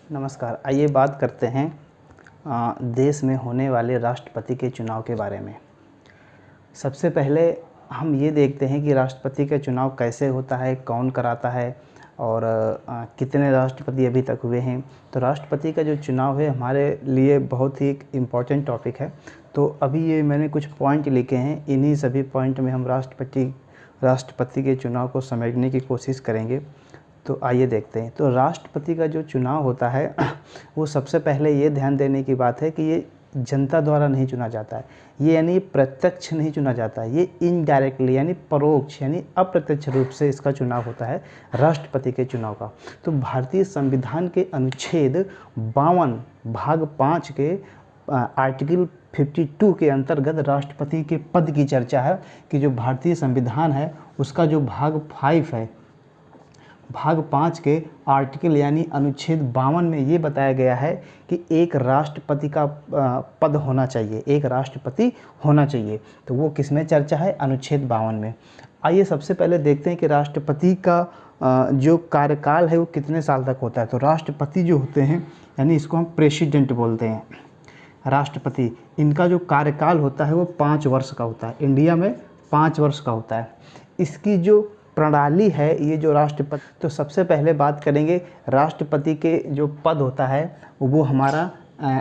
नमस्कार। आइए बात करते हैं देश में होने वाले राष्ट्रपति के चुनाव के बारे में। सबसे पहले हम ये देखते हैं कि राष्ट्रपति का चुनाव कैसे होता है, कौन कराता है और कितने राष्ट्रपति अभी तक हुए हैं। तो राष्ट्रपति का जो चुनाव है हमारे लिए बहुत ही एक इम्पॉर्टेंट टॉपिक है। तो अभी ये मैंने कुछ पॉइंट लिखे हैं, इन्हीं सभी पॉइंट में हम राष्ट्रपति के चुनाव को समझने की कोशिश करेंगे। तो आइए देखते हैं। तो राष्ट्रपति का जो चुनाव होता है वो सबसे पहले ये ध्यान देने की बात है कि ये जनता द्वारा नहीं चुना जाता है। ये यानी प्रत्यक्ष नहीं चुना जाता है, ये इनडायरेक्टली यानी परोक्ष यानी अप्रत्यक्ष रूप से इसका चुनाव होता है राष्ट्रपति के चुनाव का। तो भारतीय संविधान के अनुच्छेद 52 भाग 5 के आर्टिकल 52 के अंतर्गत राष्ट्रपति के पद की चर्चा है कि जो भारतीय संविधान है उसका जो भाग 5 है, भाग 5 के आर्टिकल यानी अनुच्छेद 52 में ये बताया गया है कि एक राष्ट्रपति का पद होना चाहिए, एक राष्ट्रपति होना चाहिए। तो वो किस में चर्चा है? अनुच्छेद 52 में। आइए सबसे पहले देखते हैं कि राष्ट्रपति का जो कार्यकाल है वो कितने साल तक होता है। तो राष्ट्रपति जो होते हैं यानी इसको हम प्रेसिडेंट बोलते हैं। राष्ट्रपति इनका जो कार्यकाल होता है वो 5 वर्ष का होता है। इंडिया में 5 वर्ष का होता है। इसकी जो प्रणाली है ये जो राष्ट्रपति, तो सबसे पहले बात करेंगे राष्ट्रपति के जो पद होता है वो हमारा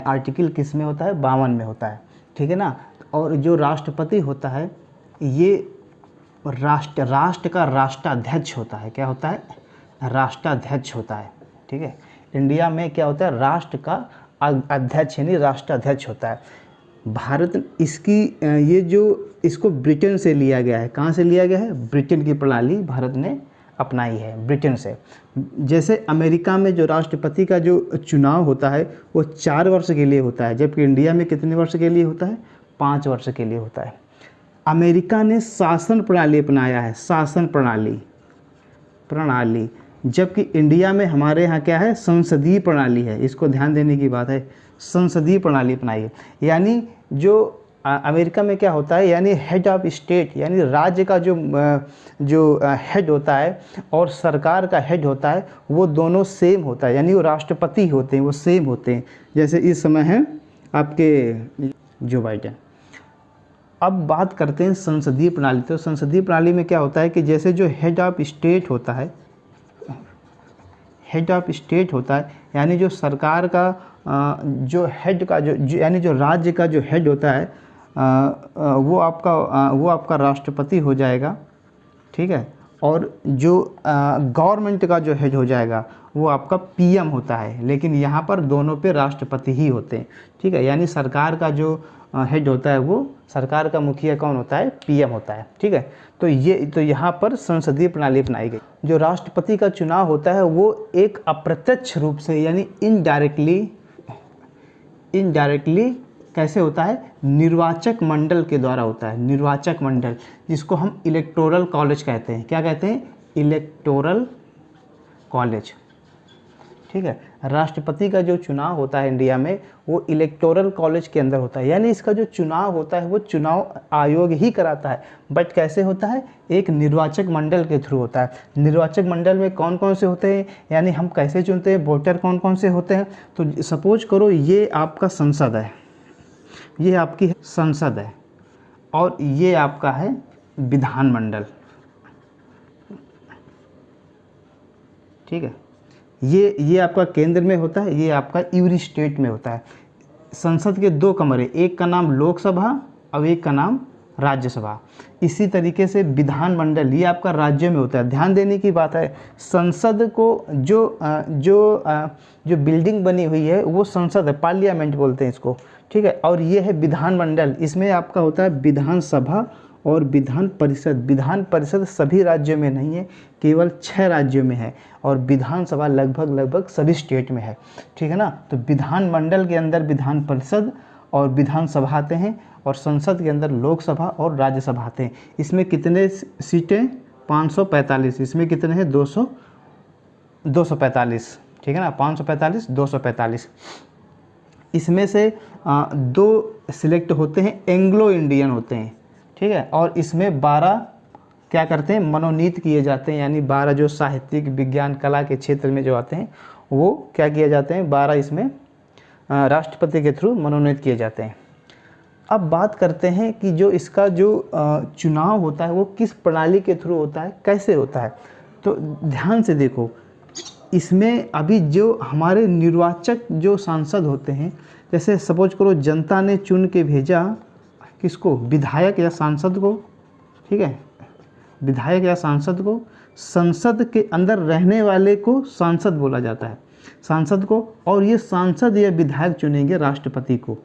आर्टिकल किस में होता है? 52 में होता है, ठीक है ना। और जो राष्ट्रपति होता है ये राष्ट्र का राष्ट्राध्यक्ष होता है। क्या होता है? राष्ट्राध्यक्ष होता है, ठीक है। इंडिया में क्या होता है? राष्ट्र का अध्यक्ष यानी राष्ट्राध्यक्ष होता है। भारत इसकी ये जो इसको ब्रिटेन से लिया गया है। कहाँ से लिया गया है? ब्रिटेन की प्रणाली भारत ने अपनाई है ब्रिटेन से। जैसे अमेरिका में जो राष्ट्रपति का जो चुनाव होता है वो 4 वर्ष के लिए होता है, जबकि इंडिया में कितने वर्ष के लिए होता है? 5 वर्ष के लिए होता है। अमेरिका ने शासन प्रणाली अपनाया है, शासन प्रणाली, जबकि इंडिया में हमारे यहाँ क्या है? संसदीय प्रणाली है। इसको ध्यान देने की बात है, संसदीय प्रणाली अपनाई है। यानी जो अमेरिका में क्या होता है यानी हेड ऑफ स्टेट यानी राज्य का जो हेड होता है और सरकार का हेड होता है वो दोनों सेम होता है, यानी वो राष्ट्रपति होते हैं, वो सेम होते हैं। जैसे इस समय हैं आपके जो बाइडेन। अब बात करते हैं संसदीय प्रणाली। तो संसदीय प्रणाली में क्या होता है कि जैसे जो हेड ऑफ स्टेट होता है, हेड ऑफ स्टेट होता है यानी जो सरकार का जो हेड का जो यानी जो राज्य का जो हेड होता है वो आपका राष्ट्रपति हो जाएगा, ठीक है। और जो गवर्नमेंट का जो हेड हो जाएगा वो आपका पीएम होता है। लेकिन यहाँ पर दोनों पे राष्ट्रपति ही होते हैं, ठीक है। यानी सरकार का जो हेड होता है वो सरकार का मुखिया कौन होता है? पीएम होता है, ठीक है। तो यहाँ पर संसदीय प्रणाली अपनाई गई। जो राष्ट्रपति का चुनाव होता है वो एक अप्रत्यक्ष रूप से यानी इनडायरेक्टली कैसे होता है? निर्वाचक मंडल के द्वारा होता है। निर्वाचक मंडल जिसको हम इलेक्टोरल कॉलेज कहते हैं। क्या कहते हैं? इलेक्टोरल कॉलेज, ठीक है। राष्ट्रपति का जो चुनाव होता है इंडिया में वो इलेक्टोरल कॉलेज के अंदर होता है। यानी इसका जो चुनाव होता है वो चुनाव आयोग ही कराता है, बट कैसे होता है? एक निर्वाचक मंडल के थ्रू होता है। निर्वाचक मंडल में कौन कौन से होते हैं यानी हम कैसे चुनते हैं, वोटर कौन कौन से होते हैं। तो सपोज करो ये आपका संसद है, ये आपकी संसद है और ये आपका है विधानमंडल, ठीक है। ये आपका केंद्र में होता है, ये आपका यूरी स्टेट में होता है। संसद के 2 कमरे, एक का नाम लोकसभा और एक का नाम राज्यसभा। इसी तरीके से विधानमंडल ये आपका राज्य में होता है। ध्यान देने की बात है, संसद को जो बिल्डिंग बनी हुई है वो संसद है, पार्लियामेंट बोलते हैं इसको, ठीक है। और ये है विधानमंडल, इसमें आपका होता है विधानसभा और विधान परिषद। विधान परिषद सभी राज्यों में नहीं है, केवल 6 राज्यों में है और विधानसभा लगभग सभी स्टेट में है, ठीक है ना। तो विधानमंडल के अंदर विधान परिषद और विधानसभा आते हैं और संसद के अंदर लोकसभा और राज्यसभा आते हैं। इसमें कितने सीटें? 545। इसमें कितने हैं? 245, ठीक है ना। 545, 245। इसमें से 2 सिलेक्ट होते हैं, एंग्लो इंडियन होते हैं, ठीक है। और इसमें 12 क्या करते हैं? मनोनीत किए जाते हैं, यानी 12 जो साहित्यिक, विज्ञान, कला के क्षेत्र में जो आते हैं वो क्या किए जाते हैं, 12 इसमें राष्ट्रपति के थ्रू मनोनीत किए जाते हैं। अब बात करते हैं कि जो इसका जो चुनाव होता है वो किस प्रणाली के थ्रू होता है, कैसे होता है। तो ध्यान से देखो, इसमें अभी जो हमारे निर्वाचक जो सांसद होते हैं, जैसे सपोज करो जनता ने चुन के भेजा किसको, विधायक या सांसद को, ठीक है, विधायक या सांसद को, संसद के अंदर रहने वाले को सांसद बोला जाता है, सांसद को, और ये सांसद या विधायक चुनेंगे राष्ट्रपति को,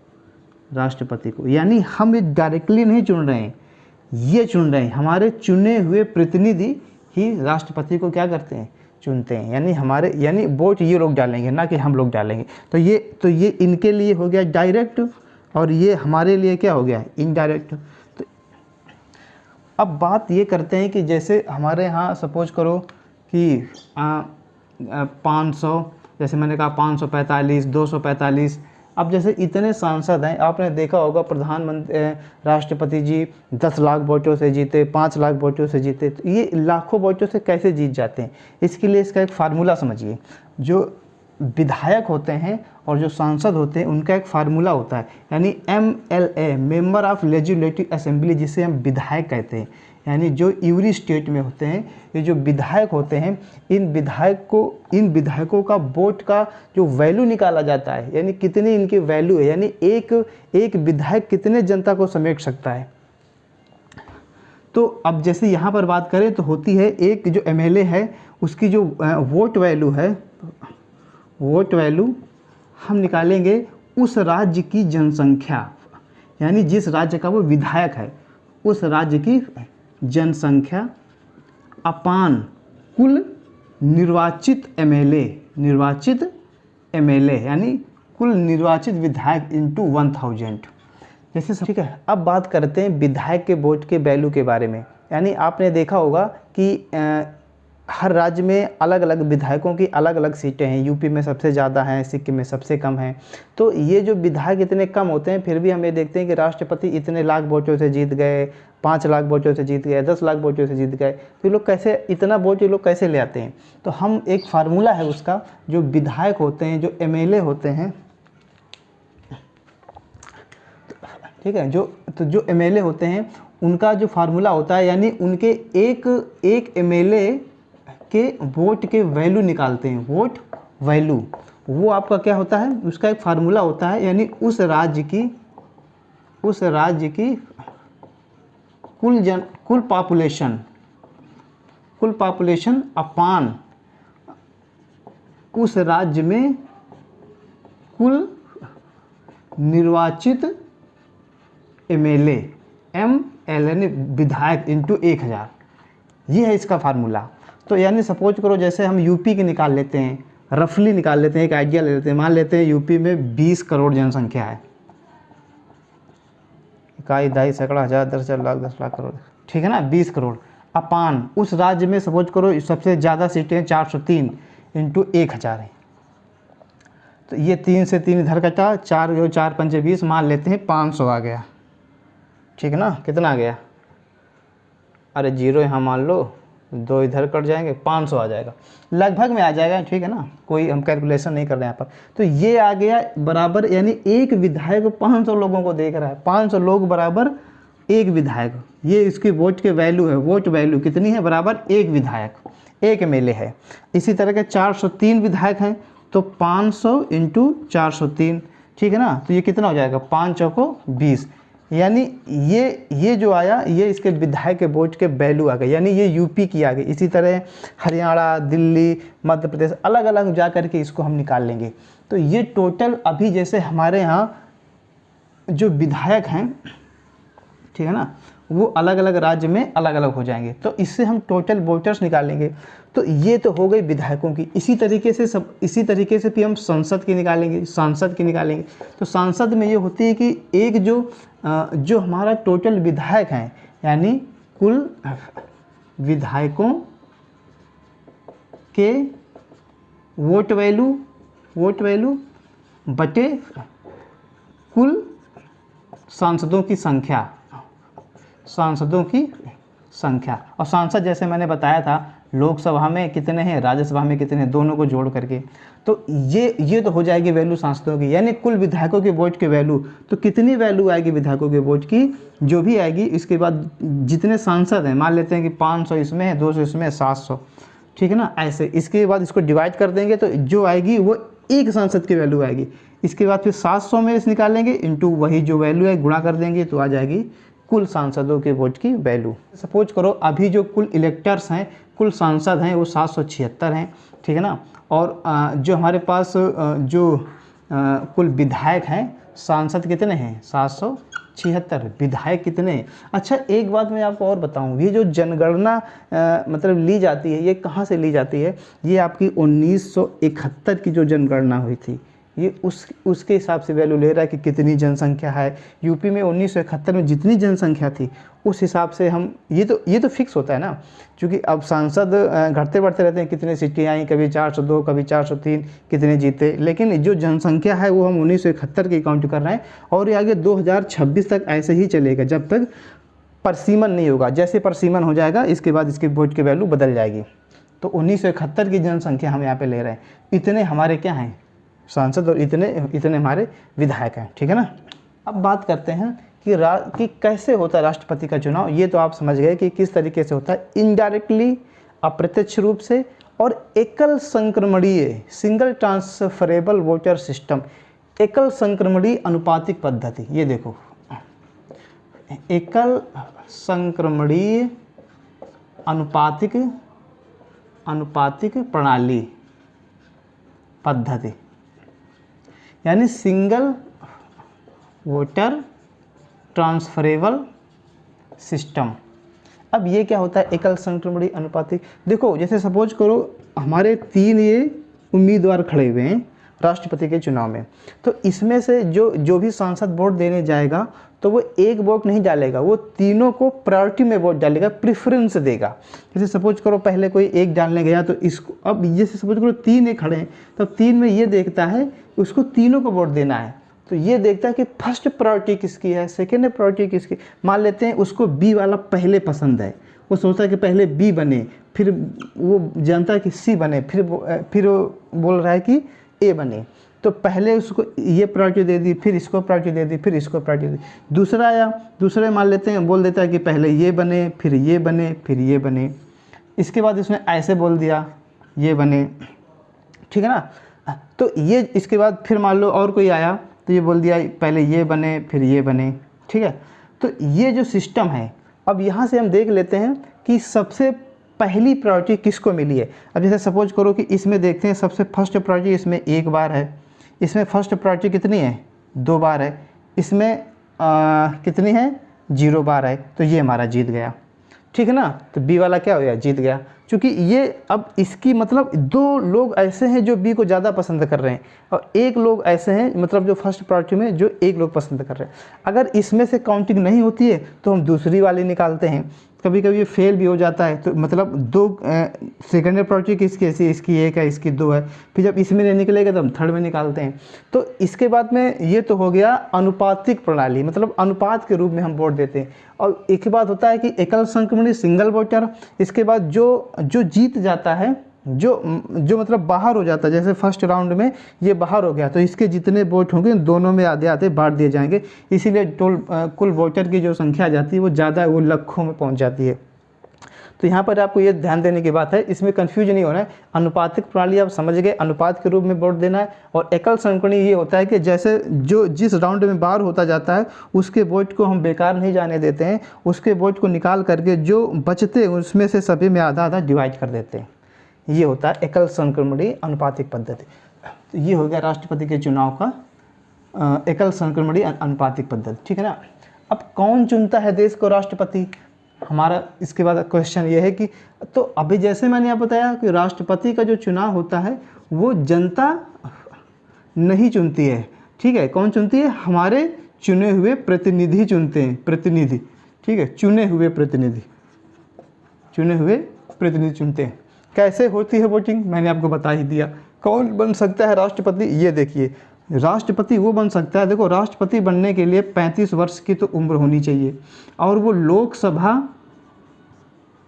राष्ट्रपति को। यानी हम डायरेक्टली नहीं चुन रहे हैं, ये चुन रहे हैं, हमारे चुने हुए प्रतिनिधि ही राष्ट्रपति को क्या करते हैं, चुनते हैं। यानी हमारे, यानी वोट ये लोग डालेंगे, ना कि हम लोग डालेंगे। तो ये इनके लिए हो गया डायरेक्ट, और ये हमारे लिए क्या हो गया, इनडायरेक्ट। तो अब बात ये करते हैं कि जैसे हमारे यहाँ सपोज करो कि 500, जैसे मैंने कहा 545, 245। अब जैसे इतने सांसद हैं, आपने देखा होगा प्रधानमंत्री राष्ट्रपति जी 10 लाख वोटों से जीते, 5 लाख वोटों से जीते। तो ये लाखों वोटों से कैसे जीत जाते हैं, इसके लिए इसका एक फार्मूला समझिए। जो विधायक होते हैं और जो सांसद होते हैं उनका एक फार्मूला होता है, यानी MLA, member of legislative assembly, जिसे हम विधायक कहते हैं। यानी जो यूरी स्टेट में होते हैं, ये जो विधायक होते हैं, इन विधायकों का वोट का जो वैल्यू निकाला जाता है, यानी कितनी इनकी वैल्यू है, यानी एक विधायक कितने जनता को समेट सकता है। तो अब जैसे यहाँ पर बात करें तो होती है, एक जो MLA है उसकी जो वोट वैल्यू है, वोट वैल्यू हम निकालेंगे उस राज्य की जनसंख्या, यानी जिस राज्य का वो विधायक है उस राज्य की जनसंख्या अपान कुल निर्वाचित MLA, यानी कुल निर्वाचित विधायक इंटू 1000। जैसे ठीक है। अब बात करते हैं विधायक के वोट के वैल्यू के बारे में। यानी आपने देखा होगा कि हर राज्य में अलग अलग विधायकों की अलग अलग सीटें हैं। यूपी में सबसे ज़्यादा हैं, सिक्किम में सबसे कम हैं। तो ये जो विधायक इतने कम होते हैं, फिर भी हम ये देखते हैं कि राष्ट्रपति इतने लाख वोटों से जीत गए, 5 लाख वोटों से जीत गए, 10 लाख वोटों से जीत गए। तो ये लोग कैसे, इतना वोट ये लोग कैसे ले आते हैं? तो हम एक फार्मूला है उसका, जो विधायक होते हैं, जो MLA होते हैं, ठीक है, जो MLA होते हैं उनका जो फार्मूला होता है, यानी उनके एक MLA के वोट के वैल्यू निकालते हैं। वोट वैल्यू वो आपका क्या होता है, उसका एक फार्मूला होता है, यानी उस राज्य की कुल पॉपुलेशन अपान उस राज्य में कुल निर्वाचित MLA यानी विधायक इंटू 1000। ये है इसका फार्मूला। तो यानी सपोज करो जैसे हम यूपी की निकाल लेते हैं, रफली निकाल लेते हैं, एक आइडिया ले लेते हैं। मान लेते हैं यूपी में 20 करोड़ जनसंख्या है, इकाई, दहाई, सैकड़ा, हज़ार, 10,000, लाख, 10 लाख करोड़, ठीक है ना, 20 करोड़ अपान उस राज्य में सपोज करो सबसे ज़्यादा सीटें 403 इंटू 1000 है। तो ये 3 से 3 इधर कटा, 4 4 5 20, मान लेते हैं 500 आ गया, ठीक है ना। कितना आ गया, अरे 0 यहाँ मान लो, 2 इधर कट जाएंगे, 500 आ जाएगा, लगभग में आ जाएगा, ठीक है ना। कोई हम कैलकुलेशन नहीं कर रहे हैं यहाँ पर। तो ये आ गया बराबर, यानी एक विधायक 500 लोगों को देख रहा है, 500 लोग बराबर एक विधायक। ये इसकी वोट के वैल्यू है, वोट वैल्यू कितनी है, बराबर एक विधायक, एक MLA है। इसी तरह के 403 विधायक हैं, तो 500 इंटू 403, ठीक है ना। तो ये कितना हो जाएगा, 5 चौको 20, यानी ये जो आया, ये इसके विधायक के वोट के वैल्यू आ गए, यानी ये यूपी की आ गई। इसी तरह हरियाणा, दिल्ली, मध्य प्रदेश, अलग अलग जा कर के इसको हम निकाल लेंगे। तो ये टोटल अभी जैसे हमारे यहाँ जो विधायक हैं, ठीक है ना, वो अलग अलग राज्य में अलग अलग हो जाएंगे। तो इससे हम टोटल वोटर्स निकालेंगे। तो ये तो हो गई विधायकों की। इसी तरीके से भी हम संसद की निकालेंगे, सांसद की निकालेंगे। तो सांसद में ये होती है कि एक जो हमारा टोटल विधायक हैं, यानी कुल विधायकों के वोट वैल्यू बटे कुल सांसदों की संख्या, और सांसद जैसे मैंने बताया था लोकसभा में कितने हैं, राज्यसभा में कितने हैं, दोनों को जोड़ करके। तो ये तो हो जाएगी वैल्यू सांसदों की, यानी कुल विधायकों के वोट की वैल्यू। तो कितनी वैल्यू आएगी विधायकों के वोट की, जो भी आएगी। इसके बाद जितने सांसद हैं, मान लेते हैं कि 500 इसमें है, 200 इसमें है, 700, ठीक है ना, ऐसे। इसके बाद इसको डिवाइड कर देंगे तो जो आएगी वो एक सांसद की वैल्यू आएगी। इसके बाद फिर 700 में से निकालेंगे, इंटू वही जो वैल्यू है गुणा कर देंगे, तो आ जाएगी कुल सांसदों के वोट की वैल्यू। सपोज करो अभी जो कुल इलेक्टर्स हैं, कुल सांसद हैं वो 776 हैं, ठीक है ना। और जो हमारे पास कुल विधायक हैं, सांसद कितने हैं, 776, विधायक कितने हैं। अच्छा एक बात मैं आपको और बताऊं, ये जो जनगणना मतलब ली जाती है, ये कहाँ से ली जाती है, ये आपकी 1971 की जो जनगणना हुई थी, ये उसके हिसाब से वैल्यू ले रहा है कि कितनी जनसंख्या है। यूपी में 1971 में जितनी जनसंख्या थी उस हिसाब से हम ये तो फिक्स होता है ना, क्योंकि अब सांसद घटते बढ़ते रहते हैं, कितने सीटें आई, कभी 402, कभी 403, कितने जीते, लेकिन जो जनसंख्या है वो हम 1971 की काउंट कर रहे हैं। और ये आगे 2026 तक ऐसे ही चलेगा, जब तक परसीमन नहीं होगा। जैसे परसीमन हो जाएगा इसके बाद इसकी वोट की वैल्यू बदल जाएगी। तो 1971 की जनसंख्या हम यहाँ पे ले रहे हैं, इतने हमारे क्या हैं सांसद, और इतने हमारे विधायक हैं, ठीक है ना। अब बात करते हैं कि कैसे होता है राष्ट्रपति का चुनाव। ये तो आप समझ गए कि किस तरीके से होता है, इनडायरेक्टली, अप्रत्यक्ष रूप से, और एकल संक्रमणीय, सिंगल ट्रांसफरेबल वोटर सिस्टम, एकल संक्रमणीय अनुपातिक पद्धति। ये देखो, एकल संक्रमणीय अनुपातिक प्रणाली पद्धति, यानी सिंगल वोटर ट्रांसफरेबल सिस्टम। अब ये क्या होता है एकल संक्रमणीय अनुपातिक। देखो जैसे सपोज करो हमारे 3 ये उम्मीदवार खड़े हुए हैं राष्ट्रपति के चुनाव में, तो इसमें से जो भी सांसद वोट देने जाएगा तो वो एक वोट नहीं डालेगा, वो तीनों को प्रायोरिटी में वोट डालेगा, प्रेफरेंस देगा। जैसे सपोज करो पहले कोई एक डालने गया तो इसको, अब जैसे सपोज करो 3 एक खड़े हैं, तब 3 में ये देखता है उसको तीनों को वोट देना है, तो ये देखता है कि फर्स्ट प्रायोरिटी किसकी है, सेकेंड प्रायोरिटी किसकी। मान लेते हैं उसको बी वाला पहले पसंद है, वो सोचता है कि पहले बी बने, फिर वो जानता है कि सी बने, फिर वो बोल रहा है कि ए बने। तो पहले उसको ये प्रायोरिटी दे दी, फिर इसको प्रायोरिटी दे दी, फिर इसको प्रायोरिटी दी। दूसरा आया, दूसरे मान लेते हैं बोल देता है कि पहले ये बने, फिर ये बने, फिर ये बने। इसके बाद इसने ऐसे बोल दिया ये बने, ठीक है ना। तो ये इसके बाद फिर मान लो और कोई आया तो ये बोल दिया पहले ये बने, फिर ये बने, ठीक है। तो ये जो सिस्टम है, अब यहाँ से हम देख लेते हैं कि सबसे पहली प्रायोरिटी किसको मिली है। अब जैसे सपोज करो कि इसमें देखते हैं सबसे फर्स्ट प्रायोरिटी इसमें 1 बार है, इसमें फर्स्ट प्रायोरिटी कितनी है 2 बार है, इसमें कितनी है 0 बार है, तो ये हमारा जीत गया, ठीक है ना। तो बी वाला क्या हो गया, जीत गया, क्योंकि ये अब इसकी मतलब 2 लोग ऐसे हैं जो बी को ज़्यादा पसंद कर रहे हैं, और 1 लोग ऐसे हैं मतलब जो फर्स्ट प्रायोरिटी में जो 1 लोग पसंद कर रहे हैं। अगर इसमें से काउंटिंग नहीं होती है तो हम दूसरी वाली निकालते हैं, कभी कभी ये फेल भी हो जाता है। तो मतलब 2 सेकेंडरी प्रायोरिटी किसकी ऐसी, इसकी 1 है, इसकी 2 है, फिर जब इसमें नहीं निकलेगा तो हम थर्ड में निकालते हैं। तो इसके बाद में ये तो हो गया अनुपातिक प्रणाली, मतलब अनुपात के रूप में हम वोट देते हैं। और एक बात होता है कि एकल संक्रमणीय सिंगल वोटर, इसके बाद जो जीत जाता है, जो मतलब बाहर हो जाता है, जैसे फर्स्ट राउंड में ये बाहर हो गया तो इसके जितने वोट होंगे दोनों में आधे आधे बांट दिए जाएंगे, इसीलिए कुल वोटर की जो संख्या जाती है वो ज़्यादा, वो लाखों में पहुंच जाती है। तो यहाँ पर आपको ये ध्यान देने की बात है, इसमें कंफ्यूज नहीं होना है। अनुपातिक प्रणाली आप समझ गए, अनुपात के रूप में वोट देना है। और एकल संक्रमणीय ये होता है कि जैसे जिस राउंड में बाहर होता जाता है उसके वोट को हम बेकार नहीं जाने देते हैं, उसके वोट को निकाल करके जो बचते हैं उसमें से सभी में आधा आधा डिवाइड कर देते हैं। ये होता है एकल संक्रमणीय अनुपातिक पद्धति। तो ये हो गया राष्ट्रपति के चुनाव का एकल संक्रमणीय अनुपातिक पद्धति, ठीक है ना। अब कौन चुनता है देश को राष्ट्रपति, हमारा इसके बाद क्वेश्चन ये है कि, तो अभी जैसे मैंने आप बताया कि राष्ट्रपति का जो चुनाव होता है वो जनता नहीं चुनती है, ठीक है। कौन चुनती है, हमारे चुने हुए प्रतिनिधि चुनते हैं, प्रतिनिधि, ठीक है, चुने हुए प्रतिनिधि चुनते हैं। कैसे होती है वोटिंग, मैंने आपको बता ही दिया। कौन बन सकता है राष्ट्रपति, ये देखिए, राष्ट्रपति वो बन सकता है, देखो राष्ट्रपति बनने के लिए 35 वर्ष की तो उम्र होनी चाहिए, और वो लोकसभा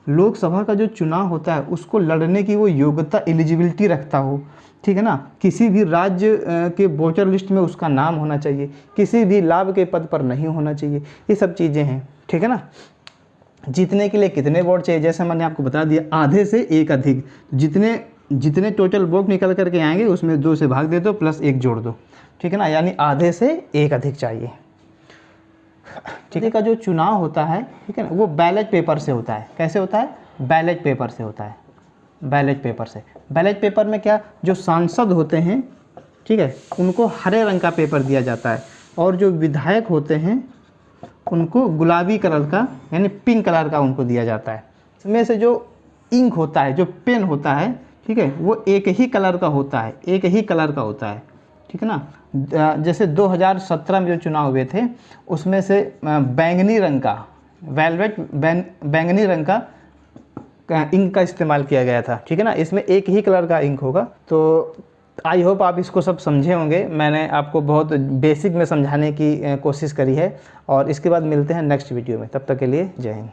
लोकसभा का जो चुनाव होता है उसको लड़ने की वो योग्यता, एलिजिबिलिटी रखता हो, ठीक है ना। किसी भी राज्य के वोटर लिस्ट में उसका नाम होना चाहिए, किसी भी लाभ के पद पर नहीं होना चाहिए, ये सब चीज़ें हैं, ठीक है ना। जीतने के लिए कितने वोट चाहिए, जैसे मैंने आपको बता दिया, आधे से एक अधिक, जितने टोटल वोट निकल करके आएंगे उसमें 2 से भाग दे दो प्लस 1 जोड़ दो, ठीक है ना, यानी आधे से एक अधिक चाहिए, ठीक है। का जो चुनाव होता है, ठीक है ना, वो बैलेट पेपर से होता है। कैसे होता है? बैलेट पेपर से होता है, बैलेट पेपर से। बैलेट पेपर में क्या, जो सांसद होते हैं, ठीक है, उनको हरे रंग का पेपर दिया जाता है, और जो विधायक होते हैं उनको गुलाबी कलर का यानी पिंक कलर का उनको दिया जाता है। इसमें से जो इंक होता है, जो पेन होता है, ठीक है, वो एक ही कलर का होता है, एक ही कलर का होता है, ठीक है ना। जैसे 2017 में जो चुनाव हुए थे उसमें से बैंगनी रंग का, वेलवेट बैंगनी रंग का इंक का इस्तेमाल किया गया था, ठीक है ना। इसमें एक ही कलर का इंक होगा। तो आई होप आप इसको सब समझे होंगे। मैंने आपको बहुत बेसिक में समझाने की कोशिश करी है, और इसके बाद मिलते हैं नेक्स्ट वीडियो में। तब तक के लिए जय हिंद।